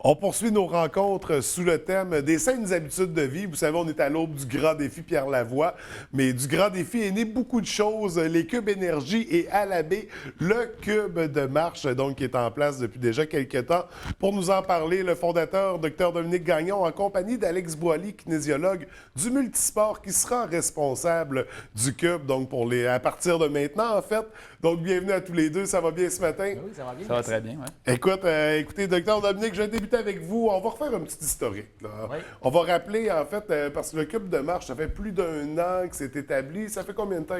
On poursuit nos rencontres sous le thème des saines habitudes de vie. Vous savez, on est à l'aube du grand défi Pierre Lavoie, mais du grand défi est né beaucoup de choses. Les cubes énergie et à la baie, le cube de marche, donc qui est en place depuis déjà quelques temps. Pour nous en parler, le fondateur, Dr Dominique Gagnon, en compagnie d'Alex Boily, kinésiologue du multisport, qui sera responsable du cube, donc à partir de maintenant, en fait. Donc, bienvenue à tous les deux. Ça va bien ce matin? Oui, ça va bien. Ça va très bien, oui. Écoutez, Dr Dominique, je vais débuter avec vous. On va refaire un petit historique, là. Oui. On va rappeler, en fait, parce que le cube de marche, ça fait plus d'un an que c'est établi. Ça fait combien de temps?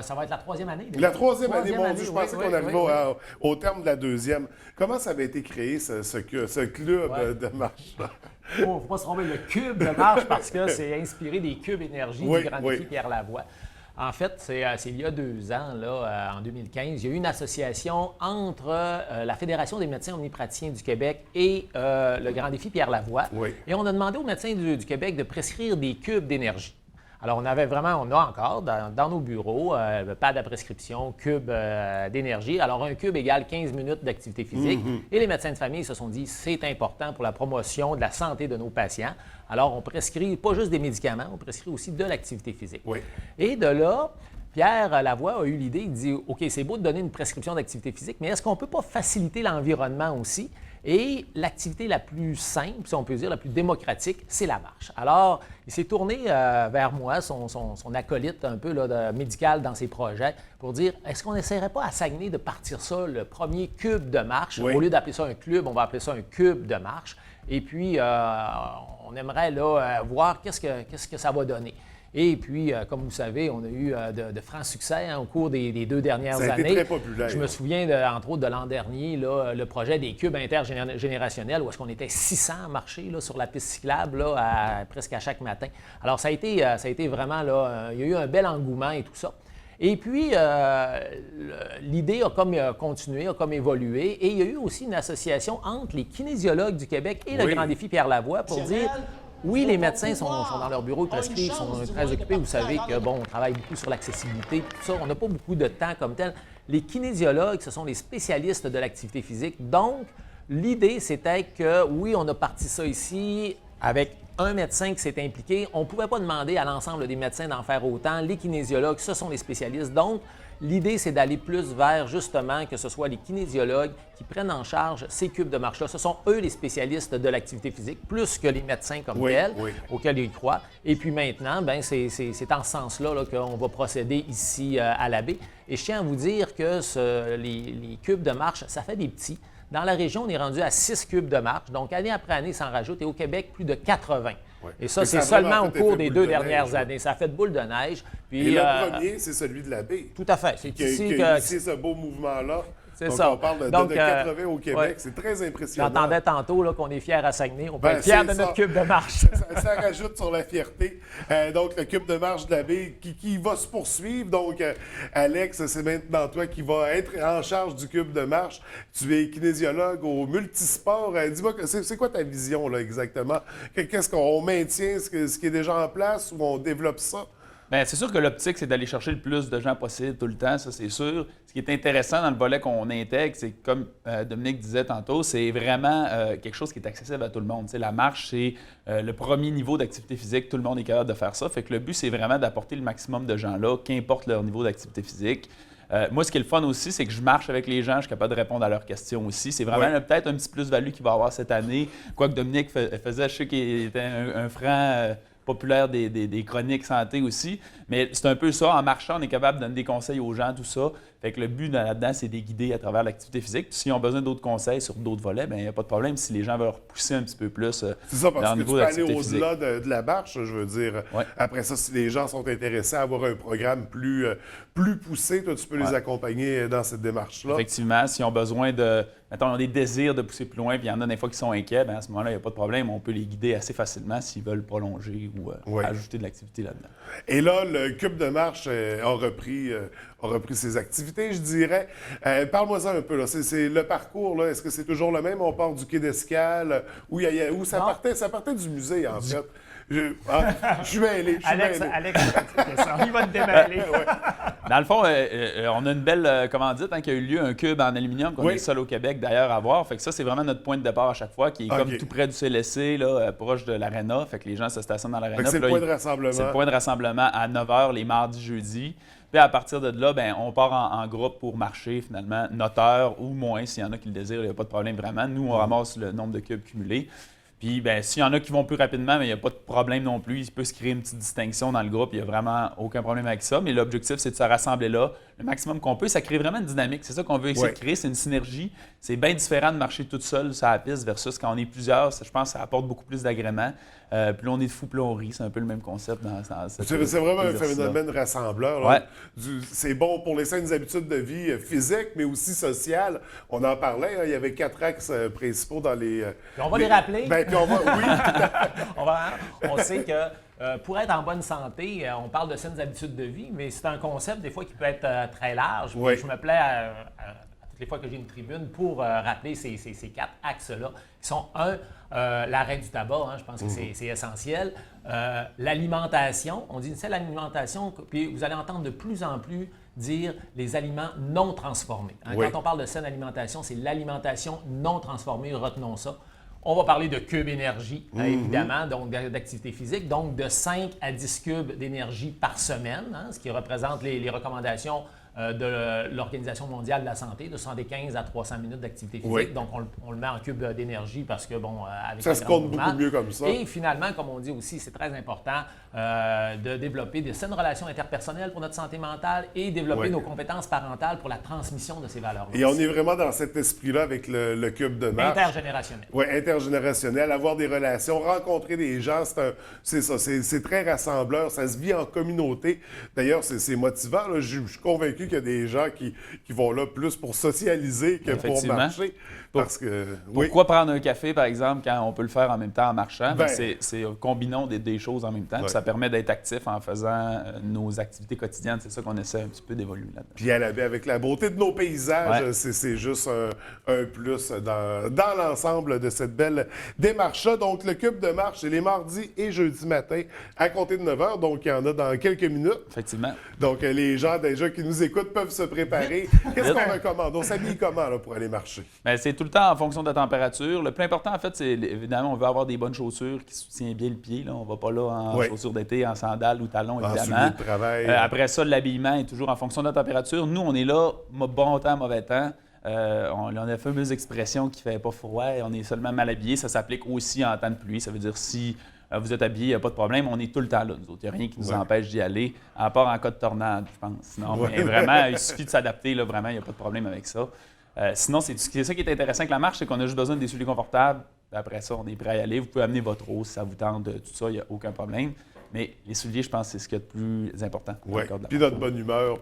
Ça va être la troisième année. La troisième année, mon Dieu, je pensais qu'on arrivait oui. au terme de la deuxième. Comment ça avait été créé, ce club de marche? Il ne faut pas se tromper, le cube de marche, parce que c'est inspiré des cubes énergie du grand défi Pierre Lavoie. En fait, c'est il y a 2 ans, là, en 2015, il y a eu une association entre la Fédération des médecins omnipraticiens du Québec et le Grand défi Pierre Lavoie. Oui. Et on a demandé aux médecins du Québec de prescrire des cubes d'énergie. Alors, on a encore dans nos bureaux, pad à prescription, cube d'énergie. Alors, un cube égale 15 minutes d'activité physique. Et les médecins de famille se sont dit, c'est important pour la promotion de la santé de nos patients. Alors, on prescrit pas juste des médicaments, on prescrit aussi de l'activité physique. Oui. Et de là, Pierre Lavoie a eu l'idée, il dit, OK, c'est beau de donner une prescription d'activité physique, mais est-ce qu'on ne peut pas faciliter l'environnement aussi? Et l'activité la plus simple, si on peut dire, la plus démocratique, c'est la marche. Alors, il s'est tourné vers moi, son acolyte un peu là, médical dans ses projets, pour dire, est-ce qu'on n'essaierait pas à Saguenay de partir ça, le premier cube de marche? Oui. Au lieu d'appeler ça un club, on va appeler ça un cube de marche. Et puis, on aimerait là, voir qu'est-ce que ça va donner. Et puis, comme vous savez, on a eu de francs succès au cours des 2 dernières années. Ça a été très populaire. Je me souviens, entre autres, de l'an dernier, là, le projet des cubes intergénérationnels, où est-ce qu'on était 600 à marcher là, sur la piste cyclable là, presque à chaque matin. Alors, ça a été vraiment, là, il y a eu un bel engouement et tout ça. Et puis, l'idée a comme continué, a comme évolué. Et il y a eu aussi une association entre les kinésiologues du Québec et le Grand défi Pierre Lavoie pour dire... Oui, les médecins sont dans leur bureau, ils prescrivent, sont très occupés. Vous savez que, bon, on travaille beaucoup sur l'accessibilité, tout ça. On n'a pas beaucoup de temps comme tel. Les kinésiologues, ce sont les spécialistes de l'activité physique. Donc, l'idée, c'était que, oui, on a parti ça ici avec un médecin qui s'est impliqué. On ne pouvait pas demander à l'ensemble des médecins d'en faire autant. Les kinésiologues, ce sont les spécialistes. Donc, l'idée, c'est d'aller plus vers, justement, que ce soit les kinésiologues qui prennent en charge ces cubes de marche-là. Ce sont eux les spécialistes de l'activité physique, plus que les médecins comme tels, auxquels ils croient. Et puis maintenant, bien, c'est en ce sens-là là, qu'on va procéder ici à la baie. Et je tiens à vous dire que les cubes de marche, ça fait des petits. Dans la région, on est rendu à 6 cubes de marche. Donc, année après année, ça en rajoute. Et au Québec, plus de 80. Ouais. Et ça, c'est seulement au cours des 2 dernières années. Ça a fait boule de neige. Puis, et le premier, c'est celui de la baie. Tout à fait. C'est qui a initié ce beau mouvement-là. C'est donc, ça. on parle de Donc, 80 au Québec. C'est très impressionnant. J'entendais tantôt là, qu'on est fiers à Saguenay. On peut être fiers de notre cube de marche. Ça rajoute sur la fierté. Donc, le cube de marche de la baie qui va se poursuivre. Donc, Alex, c'est maintenant toi qui vas être en charge du cube de marche. Tu es kinésiologue au multisport. Dis-moi, c'est quoi ta vision là, exactement? Qu'est-ce qu'on maintient, ce qui est déjà en place ou on développe ça? Bien, c'est sûr que l'optique, c'est d'aller chercher le plus de gens possible tout le temps, ça c'est sûr. Ce qui est intéressant dans le volet qu'on intègre, c'est comme Dominique disait tantôt, c'est vraiment quelque chose qui est accessible à tout le monde. Tu sais, la marche, c'est le premier niveau d'activité physique, tout le monde est capable de faire ça. Fait que le but, c'est vraiment d'apporter le maximum de gens là, qu'importe leur niveau d'activité physique. Moi, ce qui est le fun aussi, c'est que je marche avec les gens, je suis capable de répondre à leurs questions aussi. C'est vraiment peut-être un petit plus-value qu'il va avoir cette année. Quoique Dominique faisait, je sais qu'il était un franc... populaire des chroniques santé aussi. Mais c'est un peu ça. En marchant, on est capable de donner des conseils aux gens, tout ça. Fait que le but là-dedans, c'est de les guider à travers l'activité physique. Puis s'ils ont besoin d'autres conseils sur d'autres volets, bien, il n'y a pas de problème si les gens veulent repousser un petit peu plus c'est ça, parce dans que le niveau tu peux aller d'activité physique. au-delà de la marche, je veux dire. Ouais. Après ça, si les gens sont intéressés à avoir un programme plus poussé, toi, tu peux les accompagner dans cette démarche-là. Effectivement, s'ils ont besoin de... Mettons, ils ont des désirs de pousser plus loin, puis il y en a des fois qui sont inquiets, bien, à ce moment-là, il n'y a pas de problème. On peut les guider assez facilement s'ils veulent prolonger ou ajouter de l'activité là-dedans. Et là, le cube de marche a repris ses activités, je dirais. Parle-moi ça un peu. Là. C'est le parcours, là. Est-ce que c'est toujours le même? On part du quai d'Escale, où ça partait du musée, en fait. Je suis mêlé, je suis Alex, mêlé. Alex, il va te démêler. Dans le fond, on a une belle commandite qui a eu lieu, un cube en aluminium qu'on est le seul au Québec d'ailleurs à avoir. Fait que ça, c'est vraiment notre point de départ à chaque fois, qui est comme tout près du CLSC, là, proche de l'aréna. Fait que les gens se stationnent dans l'aréna. C'est le point de rassemblement. C'est le point de rassemblement à 9h les mardis, jeudis. Puis à partir de là, ben, on part en groupe pour marcher finalement, notre heure ou moins, s'il y en a qui le désirent, il n'y a pas de problème vraiment. Nous, on ramasse le nombre de cubes cumulés. Puis, ben, s'il y en a qui vont plus rapidement, mais il n'y a pas de problème non plus. Il peut se créer une petite distinction dans le groupe. Il n'y a vraiment aucun problème avec ça. Mais l'objectif, c'est de se rassembler là le maximum qu'on peut. Ça crée vraiment une dynamique. C'est ça qu'on veut essayer de créer. C'est une synergie. C'est bien différent de marcher toute seule sur la piste versus quand on est plusieurs. Je pense que ça apporte beaucoup plus d'agrément. Plus on est de fou, plus on rit. C'est un peu le même concept dans cette C'est vraiment un phénomène rassembleur. Ouais. C'est bon pour les saines habitudes de vie physiques, mais aussi sociales. On en parlait. Il y avait 4 axes principaux dans les... Puis on va les rappeler. Ben, puis oui, on sait que pour être en bonne santé, on parle de saines habitudes de vie, mais c'est un concept des fois qui peut être très large. Oui. Je me plais à toutes les fois que j'ai une tribune pour rappeler ces 4 axes-là, qui sont l'arrêt du tabac, je pense que c'est essentiel. L'alimentation, on dit c'est l'alimentation, puis vous allez entendre de plus en plus dire les aliments non transformés. Oui. Quand on parle de saine alimentation, c'est l'alimentation non transformée, retenons ça. On va parler de cubes énergie, évidemment, donc d'activité physique, donc de 5 à 10 cubes d'énergie par semaine, ce qui représente les recommandations de l'Organisation mondiale de la santé, de 75 à 300 minutes d'activité physique. Oui. Donc, on le met en cubes d'énergie parce que, bon, avec ça le se grand compte mouvement. beaucoup mieux comme ça. Et finalement, comme on dit aussi, c'est très important de développer de saines relations interpersonnelles pour notre santé mentale et développer nos compétences parentales pour la transmission de ces valeurs-là. Et on est vraiment dans cet esprit-là avec le cube de marche. Intergénérationnel. Oui, intergénérationnel, avoir des relations, rencontrer des gens, c'est très rassembleur, ça se vit en communauté. D'ailleurs, c'est motivant. Là. Je suis convaincu qu'il y a des gens qui vont là plus pour socialiser que pour marcher. Parce que, Pourquoi prendre un café, par exemple, quand on peut le faire en même temps en marchant? Ben, c'est combinons des choses en même temps. Puis ça permet d'être actif en faisant nos activités quotidiennes. C'est ça qu'on essaie un petit peu d'évoluer là-dedans. Puis avec la beauté de nos paysages, c'est juste un plus dans l'ensemble de cette belle démarche-là. Donc, le cube de marche, c'est les mardis et jeudis matin à compter de 9 h. Donc, il y en a dans quelques minutes. Effectivement. Donc, les gens déjà qui nous écoutent peuvent se préparer. Qu'est-ce qu'on recommande? On s'habille comment là, pour aller marcher? Bien, c'est tout le temps en fonction de la température. Le plus important, en fait, c'est évidemment, on veut avoir des bonnes chaussures qui soutiennent bien le pied. Là. On ne va pas là en chaussures d'été, en sandales ou talons, évidemment. En souliers de travail. Après ça, l'habillement est toujours en fonction de la température. Nous, on est là, bon temps, mauvais temps. On a la fameuse expression qui ne fait pas froid, on est seulement mal habillé. Ça s'applique aussi en temps de pluie. Ça veut dire si vous êtes habillé, il n'y a pas de problème. On est tout le temps là, nous autres. Il n'y a rien qui nous empêche d'y aller, à part en cas de tornade, je pense. Sinon, mais vraiment, il suffit de s'adapter. Là, vraiment, il n'y a pas de problème avec ça. Sinon, c'est ça qui est intéressant avec la marche, c'est qu'on a juste besoin des souliers confortables. Après ça, on est prêt à y aller. Vous pouvez amener votre eau si ça vous tente, tout ça, il n'y a aucun problème. Mais les souliers, je pense que c'est ce qu'il y a de plus important. Oui, puis notre bonne humeur.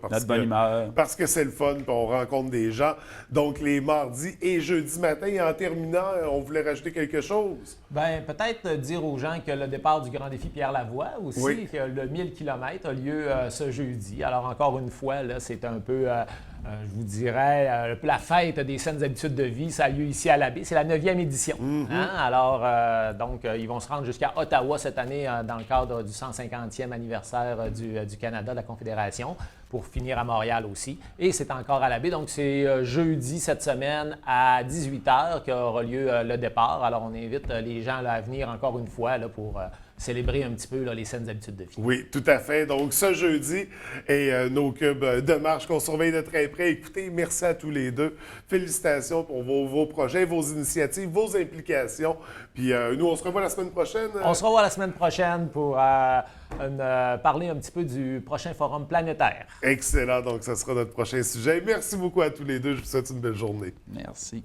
Parce que c'est le fun, puis on rencontre des gens. Donc, les mardis et jeudis matin. Et en terminant, on voulait rajouter quelque chose? Bien, peut-être dire aux gens que le départ du Grand Défi Pierre-Lavoie aussi, que le 1000 km a lieu ce jeudi. Alors, encore une fois, là, c'est un peu... je vous dirais, la fête des saines habitudes de vie, ça a lieu ici à la baie. C'est la 9e édition. Alors, donc, ils vont se rendre jusqu'à Ottawa cette année dans le cadre du 150e anniversaire du Canada, de la Confédération, pour finir à Montréal aussi. Et c'est encore à la baie. Donc, c'est jeudi cette semaine à 18 h qu'aura lieu le départ. Alors, on invite les gens là, à venir encore une fois là, pour... célébrer un petit peu là, les saines habitudes de vie. Oui, tout à fait. Donc, ce jeudi, et nos cubes de marche qu'on surveille de très près. Écoutez, merci à tous les deux. Félicitations pour vos projets, vos initiatives, vos implications. Puis nous, on se revoit la semaine prochaine. On se revoit la semaine prochaine pour parler un petit peu du prochain forum planétaire. Excellent. Donc, ça sera notre prochain sujet. Merci beaucoup à tous les deux. Je vous souhaite une belle journée. Merci.